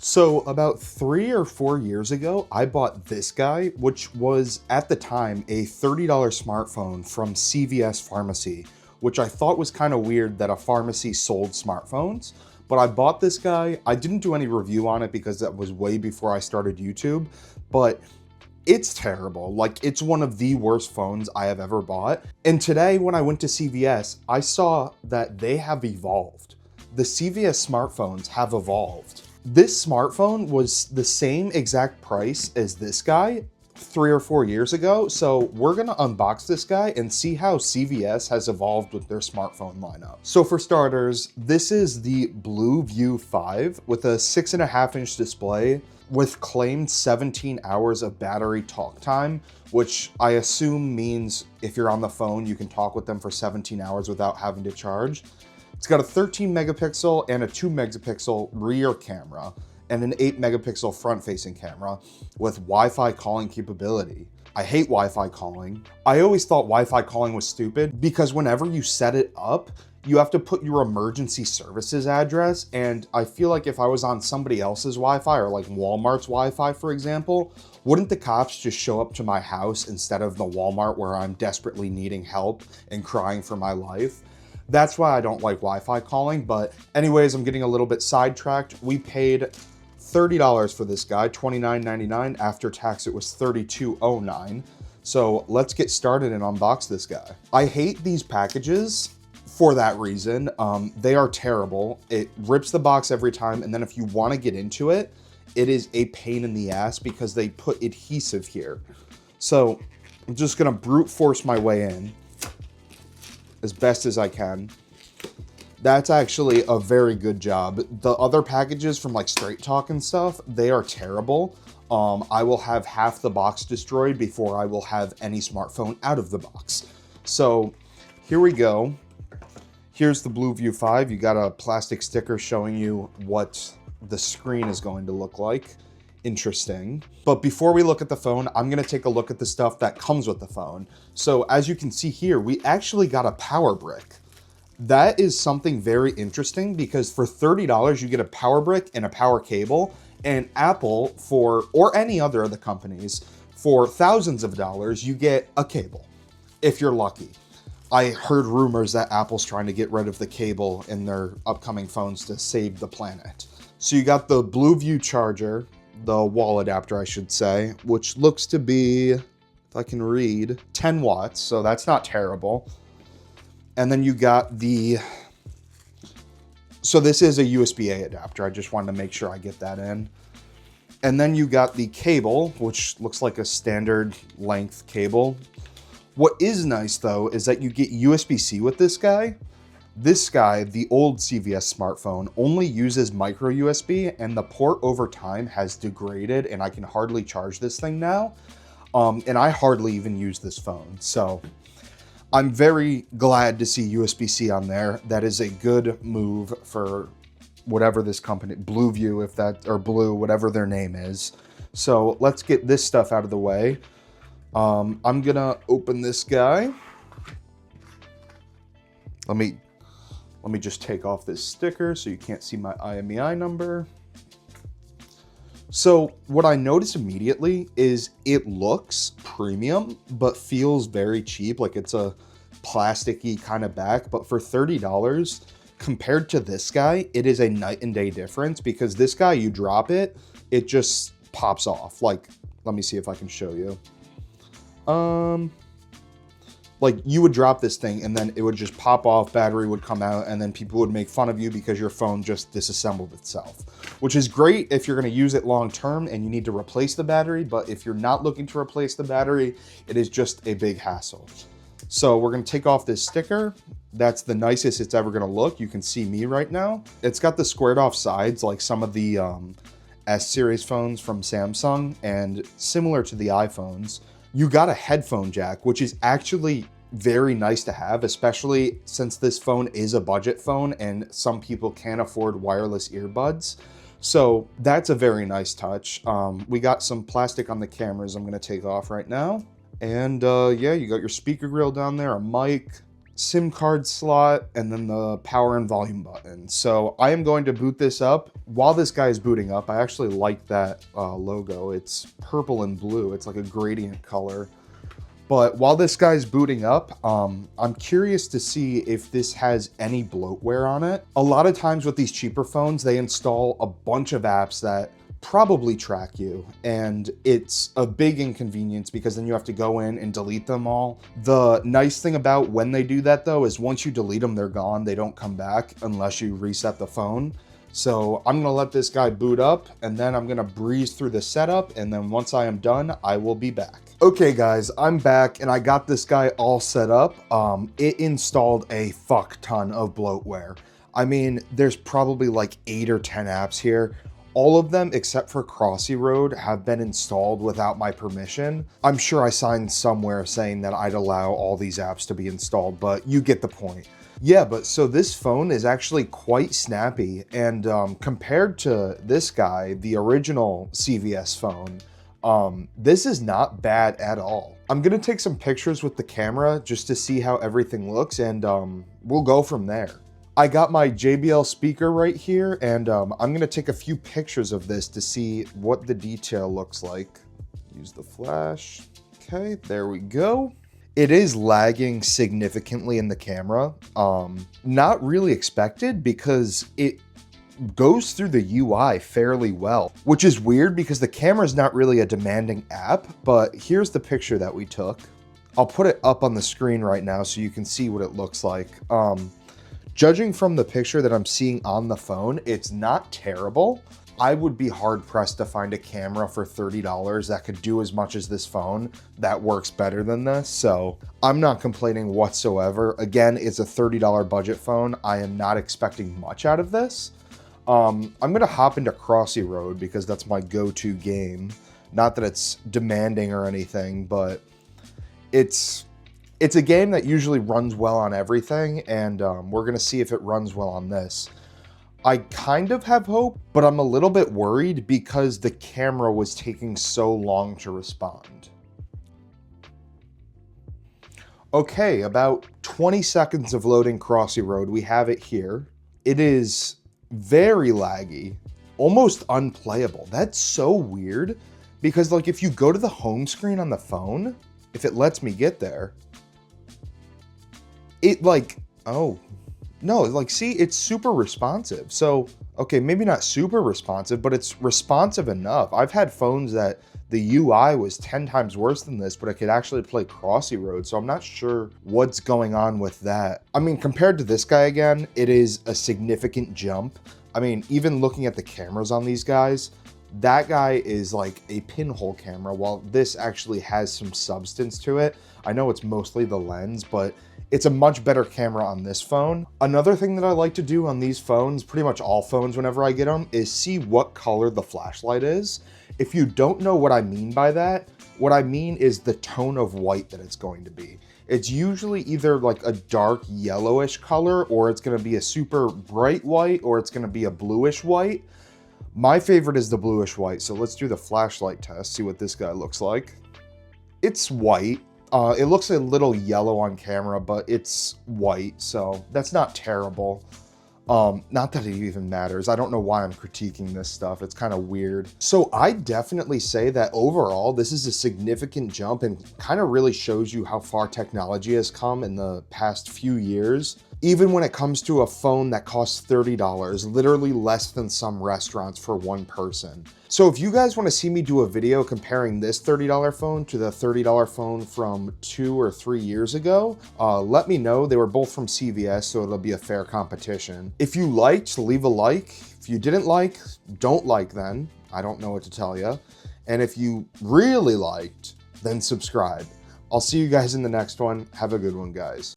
So about 3 or 4 years ago, I bought this guy, which was at the time a $30 smartphone from CVS Pharmacy, which I thought was kind of weird that a pharmacy sold smartphones. But I bought this guy. I didn't do any review on it because that was way before I started YouTube, but it's terrible. Like, it's one of the worst phones I have ever bought. And today when I went to CVS, I saw that they have evolved. The CVS smartphones have evolved. This smartphone was the same exact price as this guy 3 or 4 years ago. So we're gonna unbox this guy and see how CVS has evolved with their smartphone lineup. So for starters, this is the Blue View 5 with a 6.5-inch display with claimed 17 hours of battery talk time, which I assume means if you're on the phone, you can talk with them for 17 hours without having to charge. It's got a 13 megapixel and a 2 megapixel rear camera and an 8 megapixel front facing camera with Wi-Fi calling capability. I hate Wi-Fi calling. I always thought Wi-Fi calling was stupid because whenever you set it up, you have to put your emergency services address. And I feel like if I was on somebody else's Wi-Fi or like Walmart's Wi-Fi, for example, wouldn't the cops just show up to my house instead of the Walmart where I'm desperately needing help and crying for my life? That's why I don't like Wi-Fi calling. But anyways, I'm getting a little bit sidetracked. We paid $30 for this guy, $29.99. After tax, it was $32.09. So let's get started and unbox this guy. I hate these packages for that reason. They are terrible. It rips the box every time. And then if you want to get into it, it is a pain in the ass because they put adhesive here. So I'm just going to brute force my way in as best as I can. That's actually a very good job. The other packages from like Straight Talk and stuff, they are terrible. I will have half the box destroyed before I will have any smartphone out of the box. So here we go. Here's the Blue View 5. You got a plastic sticker showing you what the screen is going to look like. Interesting. But before we look at the phone, I'm going to take a look at the stuff that comes with the phone. So as you can see here, we actually got a power brick. That is something very interesting because for $30, you get a power brick and a power cable, and Apple or any other of the companies, for thousands of dollars, you get a cable, if you're lucky. I heard rumors that Apple's trying to get rid of the cable in their upcoming phones to save the planet. So you got the Blue View charger, the wall adapter, I should say, which looks to be, if I can read, 10 watts. So that's not terrible. And then you got so this is a USB-A adapter. I just wanted to make sure I get that in. And then you got the cable, which looks like a standard length cable. What is nice though, is that you get USB-C with this guy. This guy, the old CVS smartphone, only uses micro USB, and the port over time has degraded and I can hardly charge this thing now. And I hardly even use this phone. So I'm very glad to see USB-C on there. That is a good move for whatever this company, Blue View, or Blue, whatever their name is. So let's get this stuff out of the way. I'm gonna open this guy. Let me just take off this sticker so you can't see my IMEI number. So what I noticed immediately is it looks premium, but feels very cheap. Like it's a plasticky kind of back, but for $30 compared to this guy, it is a night and day difference because this guy, you drop it, it just pops off. Like, let me see if I can show you. Like you would drop this thing and then it would just pop off, battery would come out, and then people would make fun of you because your phone just disassembled itself, which is great if you're going to use it long term and you need to replace the battery. But if you're not looking to replace the battery, it is just a big hassle. So we're going to take off this sticker. That's the nicest it's ever going to look. You can see me right now. It's got the squared off sides like some of the S series phones from Samsung, and similar to the iPhones. You got a headphone jack, which is actually very nice to have, especially since this phone is a budget phone and some people can't afford wireless earbuds. So that's a very nice touch. We got some plastic on the cameras I'm going to take off right now. And yeah, you got your speaker grill down there, a mic, SIM card slot, and then the power and volume button. So I am going to boot this up. While this guy is booting up, I actually like that logo. It's purple and blue. It's like a gradient color. But while this guy's booting up, I'm curious to see if this has any bloatware on it. A lot of times with these cheaper phones, they install a bunch of apps that probably track you, and it's a big inconvenience because then you have to go in and delete them all. The nice thing about when they do that though is once you delete them, they're gone. They don't come back unless you reset the phone. So I'm gonna let this guy boot up, and then I'm gonna breeze through the setup, and then once I am done, I will be back. Okay guys, I'm back and I got this guy all set up. It installed a fuck ton of bloatware. I mean, there's probably like 8 or 10 apps here. All of them, except for Crossy Road, have been installed without my permission. I'm sure I signed somewhere saying that I'd allow all these apps to be installed, but you get the point. Yeah, but so this phone is actually quite snappy, and compared to this guy, the original CVS phone, this is not bad at all. I'm gonna take some pictures with the camera just to see how everything looks, and we'll go from there. I got my JBL speaker right here, and I'm gonna take a few pictures of this to see what the detail looks like. Use the flash. Okay, there we go. It is lagging significantly in the camera. Not really expected because it goes through the UI fairly well, which is weird because the camera is not really a demanding app, but here's the picture that we took. I'll put it up on the screen right now so you can see what it looks like. Judging from the picture that I'm seeing on the phone, it's not terrible. I would be hard pressed to find a camera for $30 that could do as much as this phone that works better than this. So I'm not complaining whatsoever. Again, it's a $30 budget phone. I am not expecting much out of this. I'm gonna hop into Crossy Road because that's my go-to game. Not that it's demanding or anything, but it's a game that usually runs well on everything, and we're gonna see if it runs well on this. I kind of have hope, but I'm a little bit worried because the camera was taking so long to respond. Okay, about 20 seconds of loading Crossy Road. We have it here. It is very laggy, almost unplayable. That's so weird because like if you go to the home screen on the phone, if it lets me get there, it like, oh, no, like, see, it's super responsive. So, okay, maybe not super responsive, but it's responsive enough. I've had phones that the UI was 10 times worse than this, but it could actually play Crossy Road. So I'm not sure what's going on with that. I mean, compared to this guy again, it is a significant jump. I mean, even looking at the cameras on these guys, that guy is like a pinhole camera, while this actually has some substance to it. I know it's mostly the lens, but it's a much better camera on this phone. Another thing that I like to do on these phones, pretty much all phones whenever I get them, is see what color the flashlight is. If you don't know what I mean by that, what I mean is the tone of white that it's going to be. It's usually either like a dark yellowish color, or it's gonna be a super bright white, or it's gonna be a bluish white. My favorite is the bluish white, so let's do the flashlight test, see what this guy looks like. It's white. It looks a little yellow on camera, but it's white, so that's not terrible. Not that it even matters. I don't know why I'm critiquing this stuff. It's kind of weird. So I definitely say that overall, this is a significant jump and kind of really shows you how far technology has come in the past few years. Even when it comes to a phone that costs $30, literally less than some restaurants for one person. So if you guys want to see me do a video comparing this $30 phone to the $30 phone from 2 or 3 years ago, let me know. They were both from CVS, so it'll be a fair competition. If you liked, leave a like. If you didn't like, don't like then. I don't know what to tell you. And if you really liked, then subscribe. I'll see you guys in the next one. Have a good one, guys.